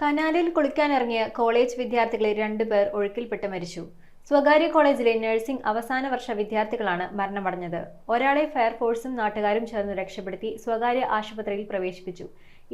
കനാലിൽ കുളിക്കാനിറങ്ങിയ കോളേജ് വിദ്യാർത്ഥികളെ 2 പേർ ഒഴുക്കിൽപ്പെട്ട് മരിച്ചു. സ്വകാര്യ കോളേജിലെ നഴ്സിംഗ് അവസാന വർഷ വിദ്യാർത്ഥികളാണ് മരണമടഞ്ഞത്. ഒരാളെ ഫയർഫോഴ്സും നാട്ടുകാരും ചേർന്ന് രക്ഷപ്പെടുത്തി സ്വകാര്യ ആശുപത്രിയിൽ പ്രവേശിപ്പിച്ചു.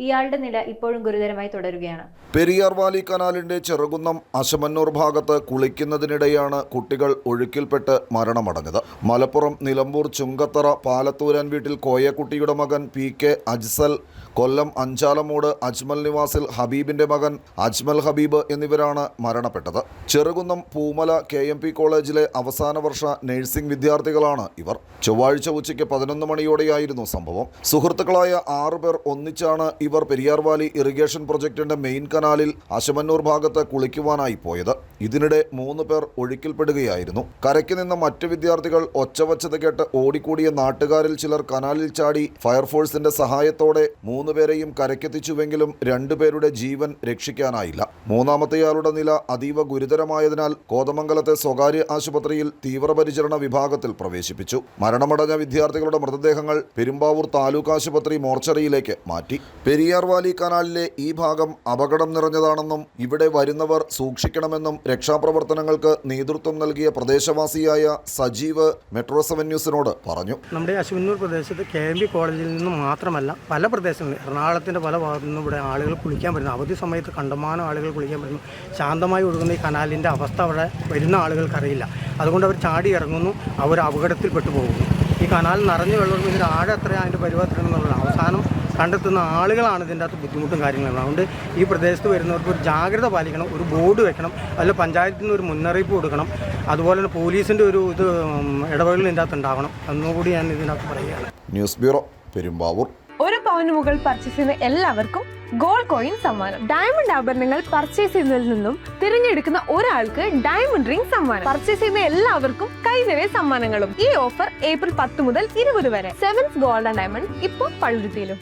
ഇയാളുടെ നില ഇപ്പോഴും ഗുരുതരമായി തുടരുകയാണ്. പെരിയാർ വാലി കനാലിന്റെ ചെറുകുന്നം അശമന്നൂർ ഭാഗത്ത് കുളിക്കുന്നതിനിടെയാണ് കുട്ടികൾ ഒഴുക്കിൽപ്പെട്ട് മരണമടഞ്ഞത്. മലപ്പുറം നിലമ്പൂർ ചുങ്കത്തറ പാലത്തൂരാൻ വീട്ടിൽ കോയക്കുട്ടിയുടെ മകൻ PK അജ്സൽ, കൊല്ലം അഞ്ചാലമൂട് അജ്മൽ നിവാസിൽ ഹബീബിന്റെ മകൻ അജ്മൽ ഹബീബ് എന്നിവരാണ് മരണപ്പെട്ടത്. ചെറുകുന്നം പൂമല KMP കോളേജിലെ അവസാന വർഷ നഴ്സിംഗ് വിദ്യാർത്ഥികളാണ് ഇവർ. ചൊവ്വാഴ്ച ഉച്ചയ്ക്ക് 11 മണിയോടെയായിരുന്നു സംഭവം. സുഹൃത്തുക്കളായ 6 പേർ ഒന്നിച്ചാണ് ഇവർ പെരിയാർ വാലി ഇറിഗേഷൻ പ്രൊജക്ടിന്റെ മെയിൻ കനാലിൽ അശമന്നൂർ ഭാഗത്ത് കുളിക്കുവാനായി പോയത്. ഇതിനിടെ 3 പേർ ഒഴുക്കിൽപ്പെടുകയായിരുന്നു. കരയ്ക്ക് നിന്ന മറ്റ് വിദ്യാർത്ഥികൾ ഒച്ചവച്ചത് കേട്ട് ഓടിക്കൂടിയ നാട്ടുകാരിൽ ചിലർ കനാലിൽ ചാടി ഫയർഫോഴ്സിന്റെ സഹായത്തോടെ 3 പേരെയും കരയ്ക്കെത്തിച്ചുവെങ്കിലും 2 പേരുടെ ജീവൻ രക്ഷിക്കാനായില്ല. മൂന്നാമത്തെയാളുടെ നില അതീവ ഗുരുതരമായതിനാൽ കോതമംഗലത്തെ സ്വകാര്യ ആശുപത്രിയിൽ തീവ്രപരിചരണ വിഭാഗത്തിൽ പ്രവേശിപ്പിച്ചു. മരണമടഞ്ഞ വിദ്യാർത്ഥികളുടെ മൃതദേഹങ്ങൾ പെരുമ്പാവൂർ താലൂക്ക് ആശുപത്രി മോർച്ചറിയിലേക്ക് മാറ്റി. പെരിയാർ വാലി കനാലിലെ ഈ ഭാഗം അപകടം നിറഞ്ഞതാണെന്നും ഇവിടെ വരുന്നവർ സൂക്ഷിക്കണമെന്നും രക്ഷാപ്രവർത്തനങ്ങൾക്ക് നേതൃത്വം നൽകിയ പ്രദേശവാസിയായ സജീവ് മെട്രോ 7 ന്യൂസിനോട് പറഞ്ഞു. നമ്മുടെ അശമന്നൂർ പ്രദേശത്ത് KMP കോളേജിൽ നിന്നും മാത്രമല്ല പല പ്രദേശങ്ങളിൽ എറണാകുളത്തിൻ്റെ പല ഭാഗത്തു നിന്നും ഇവിടെ ആളുകൾ കുളിക്കാൻ വരുന്നു. അവധി സമയത്ത് കണ്ടമാനം ആളുകൾ കുളിക്കാൻ വരുന്നു. ശാന്തമായി ഒഴുകുന്ന ഈ കനാലിൻ്റെ അവസ്ഥ അവിടെ വരുന്ന ആളുകൾക്കറിയില്ല. അതുകൊണ്ട് അവർ ചാടി ഇറങ്ങുന്നു, അവർ അപകടത്തിൽപ്പെട്ടു പോകുന്നു. ഈ കനാൽ നിറഞ്ഞു വെള്ളം ഇതിൻ്റെ ആഴം എത്ര അതിൻ്റെ പരിവർത്തനം അവസാനം കണ്ടെത്തുന്ന ആളുകളാണ് ഇതിൻ്റെ അകത്ത് ബുദ്ധിമുട്ടും കാര്യങ്ങളും. അതുകൊണ്ട് ഈ പ്രദേശത്ത് വരുന്നവർക്ക് ഒരു ജാഗ്രത പാലിക്കണം, ഒരു ബോർഡ് വെക്കണം, അതിൽ പഞ്ചായത്തിൽ നിന്ന് ഒരു മുന്നറിയിപ്പ് കൊടുക്കണം. അതുപോലെ തന്നെ പോലീസിൻ്റെ ഒരു ഇടപെടൽ ഇതിൻ്റെ അകത്ത് ഉണ്ടാവണം എന്നുകൂടി ഞാൻ ഇതിനകത്ത് പറയുകയാണ്. News bureau, Perumbavoor. ഒരു പവന് മുകൾ പർച്ചേസ് ചെയ്യുന്ന എല്ലാവർക്കും ഗോൾഡ് കോയിൻ സമ്മാനം. ഡയമണ്ട് ആഭരണങ്ങൾ പർച്ചേസ് ചെയ്യുന്നതിൽ നിന്നും തിരഞ്ഞെടുക്കുന്ന ഒരാൾക്ക് ഡയമണ്ട് റിംഗ് സമ്മാനം. പർച്ചേസ് ചെയ്യുന്ന എല്ലാവർക്കും കൈനിറയ സമ്മാനങ്ങളും. ഈ ഓഫർ ഏപ്രിൽ 10 മുതൽ 20 വരെ. 7th ഗോൾഡ് ആൻഡ് ഡയമണ്ട് ഇപ്പോൾ പള്ളുരുത്തിയിലും.